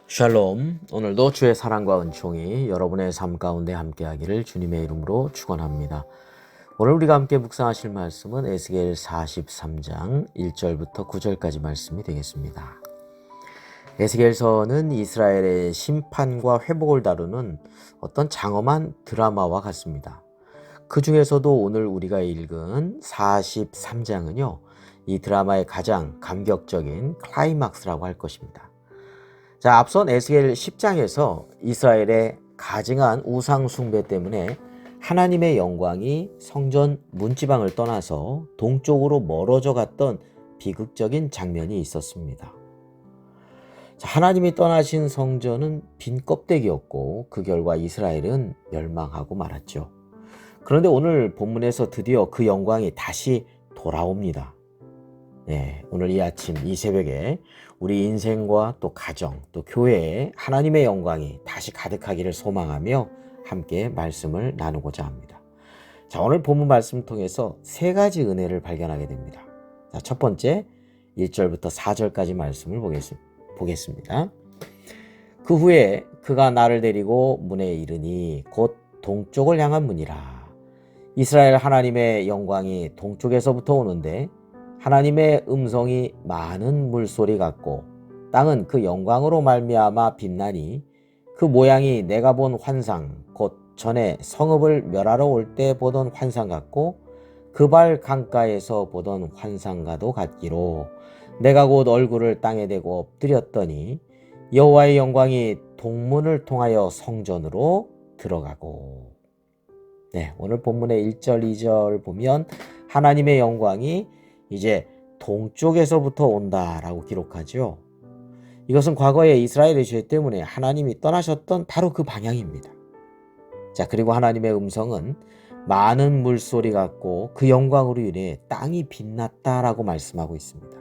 샬롬. 오늘도 주의 사랑과 은총이 여러분의 삶 가운데 함께하기를 주님의 이름으로 축원합니다. 오늘 우리가 함께 묵상하실 말씀은 에스겔 43장 1절부터 9절까지 말씀이 되겠습니다. 에스겔서는 이스라엘의 심판과 회복을 다루는 어떤 장엄한 드라마와 같습니다. 그 중에서도 오늘 우리가 읽은 43장은요, 이 드라마의 가장 감격적인 클라이막스라고 할 것입니다. 자, 앞선 에스겔 10장에서 이스라엘의 가증한 우상 숭배 때문에 하나님의 영광이 성전 문지방을 떠나서 동쪽으로 멀어져 갔던 비극적인 장면이 있었습니다. 자, 하나님이 떠나신 성전은 빈 껍데기였고 그 결과 이스라엘은 멸망하고 말았죠. 그런데 오늘 본문에서 드디어 그 영광이 다시 돌아옵니다. 네, 오늘 이 아침, 이 새벽에 우리 인생과 또 가정, 또 교회에 하나님의 영광이 다시 가득하기를 소망하며 함께 말씀을 나누고자 합니다. 자, 오늘 본문 말씀을 통해서 세 가지 은혜를 발견하게 됩니다. 자, 첫 번째, 1절부터 4절까지 말씀을 보겠습니다. 그 후에 그가 나를 데리고 문에 이르니 곧 동쪽을 향한 문이라. 이스라엘 하나님의 영광이 동쪽에서부터 오는데 하나님의 음성이 많은 물소리 같고 땅은 그 영광으로 말미암아 빛나니 그 모양이 내가 본 환상 곧 전에 성읍을 멸하러 올 때 보던 환상 같고 그발 강가에서 보던 환상과도 같기로 내가 곧 얼굴을 땅에 대고 엎드렸더니 여호와의 영광이 동문을 통하여 성전으로 들어가고. 네, 오늘 본문의 1절 2절 보면 하나님의 영광이 이제 동쪽에서부터 온다라고 기록하죠. 이것은 과거에 이스라엘의 죄 때문에 하나님이 떠나셨던 바로 그 방향입니다. 자, 그리고 하나님의 음성은 많은 물소리 같고 그 영광으로 인해 땅이 빛났다라고 말씀하고 있습니다.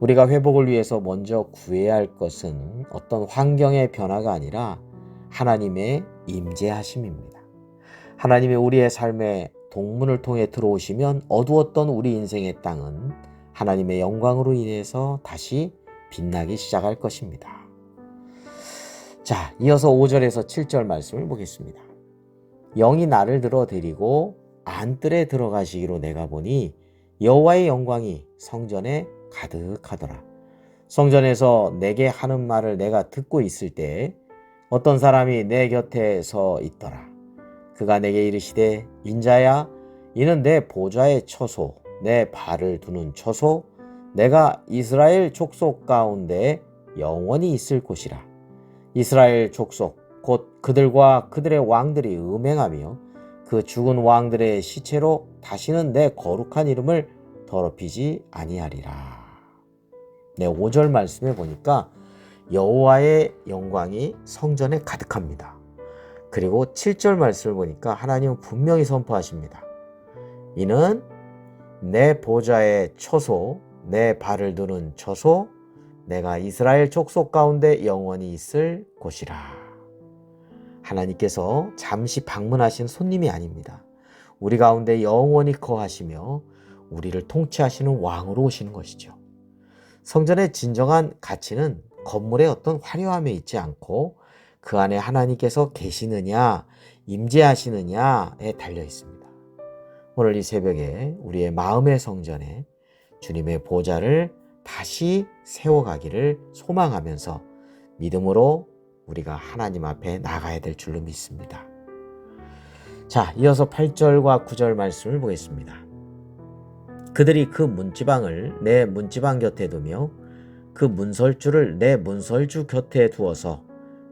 우리가 회복을 위해서 먼저 구해야 할 것은 어떤 환경의 변화가 아니라 하나님의 임재하심입니다. 하나님이 우리의 삶에 동문을 통해 들어오시면 어두웠던 우리 인생의 땅은 하나님의 영광으로 인해서 다시 빛나기 시작할 것입니다. 자, 이어서 5절에서 7절 말씀을 보겠습니다. 영이 나를 들어 데리고 안뜰에 들어가시기로 내가 보니 여호와의 영광이 성전에 가득하더라. 성전에서 내게 하는 말을 내가 듣고 있을 때 어떤 사람이 내 곁에 서 있더라. 그가 내게 이르시되 인자야, 이는 내 보좌의 처소, 내 발을 두는 처소, 내가 이스라엘 족속 가운데 영원히 있을 곳이라. 이스라엘 족속 곧 그들과 그들의 왕들이 음행하며 그 죽은 왕들의 시체로 다시는 내 거룩한 이름을 더럽히지 아니하리라. 네, 5절 말씀에 보니까 여호와의 영광이 성전에 가득합니다. 그리고 7절 말씀을 보니까 하나님은 분명히 선포하십니다. 이는 내 보좌의 처소, 내 발을 두는 처소, 내가 이스라엘 족속 가운데 영원히 있을 곳이라. 하나님께서 잠시 방문하신 손님이 아닙니다. 우리 가운데 영원히 거하시며 우리를 통치하시는 왕으로 오시는 것이죠. 성전의 진정한 가치는 건물의 어떤 화려함에 있지 않고 그 안에 하나님께서 계시느냐, 임재하시느냐에 달려 있습니다. 오늘 이 새벽에 우리의 마음의 성전에 주님의 보좌를 다시 세워가기를 소망하면서 믿음으로 우리가 하나님 앞에 나가야 될 줄로 믿습니다. 자, 이어서 8절과 9절 말씀을 보겠습니다. 그들이 그 문지방을 내 문지방 곁에 두며 그 문설주를 내 문설주 곁에 두어서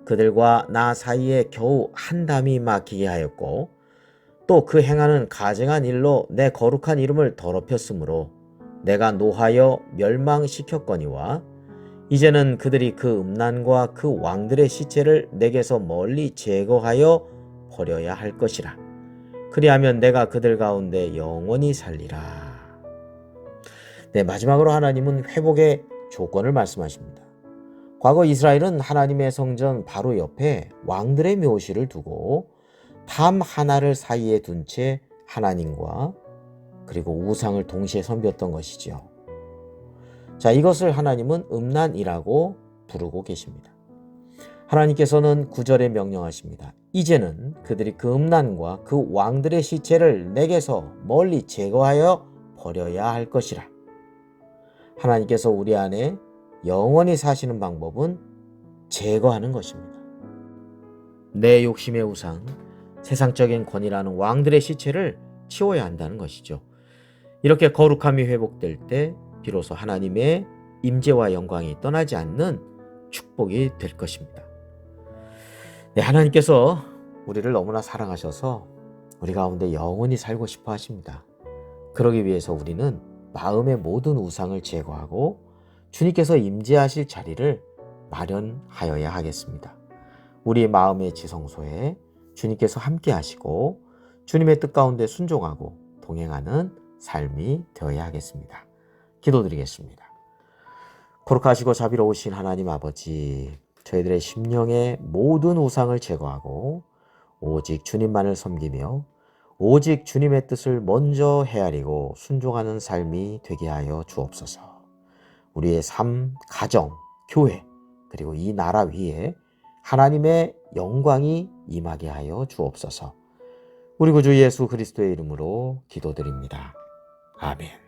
그들과 나 사이에 겨우 한 담이 막히게 하였고 또 그 행하는 가증한 일로 내 거룩한 이름을 더럽혔으므로 내가 노하여 멸망시켰거니와 이제는 그들이 그 음란과 그 왕들의 시체를 내게서 멀리 제거하여 버려야 할 것이라. 그리하면 내가 그들 가운데 영원히 살리라. 네, 마지막으로 하나님은 회복의 조건을 말씀하십니다. 과거 이스라엘은 하나님의 성전 바로 옆에 왕들의 묘실을 두고 담 하나를 사이에 둔 채 하나님과 그리고 우상을 동시에 섬겼던 것이지요. 자, 이것을 하나님은 음란이라고 부르고 계십니다. 하나님께서는 9절에 명령하십니다. 이제는 그들이 그 음란과 그 왕들의 시체를 내게서 멀리 제거하여 버려야 할 것이라. 하나님께서 우리 안에 영원히 사시는 방법은 제거하는 것입니다. 내 욕심의 우상, 세상적인 권위라는 왕들의 시체를 치워야 한다는 것이죠. 이렇게 거룩함이 회복될 때 비로소 하나님의 임재와 영광이 떠나지 않는 축복이 될 것입니다. 네, 하나님께서 우리를 너무나 사랑하셔서 우리 가운데 영원히 살고 싶어 하십니다. 그러기 위해서 우리는 마음의 모든 우상을 제거하고 주님께서 임재하실 자리를 마련하여야 하겠습니다. 우리 마음의 지성소에 주님께서 함께 하시고 주님의 뜻 가운데 순종하고 동행하는 삶이 되어야 하겠습니다. 기도드리겠습니다. 거룩하시고 자비로우신 하나님 아버지, 저희들의 심령의 모든 우상을 제거하고 오직 주님만을 섬기며 오직 주님의 뜻을 먼저 헤아리고 순종하는 삶이 되게 하여 주옵소서. 우리의 삶, 가정, 교회, 그리고 이 나라 위에 하나님의 영광이 임하게 하여 주옵소서. 우리 구주 예수 그리스도의 이름으로 기도드립니다. 아멘.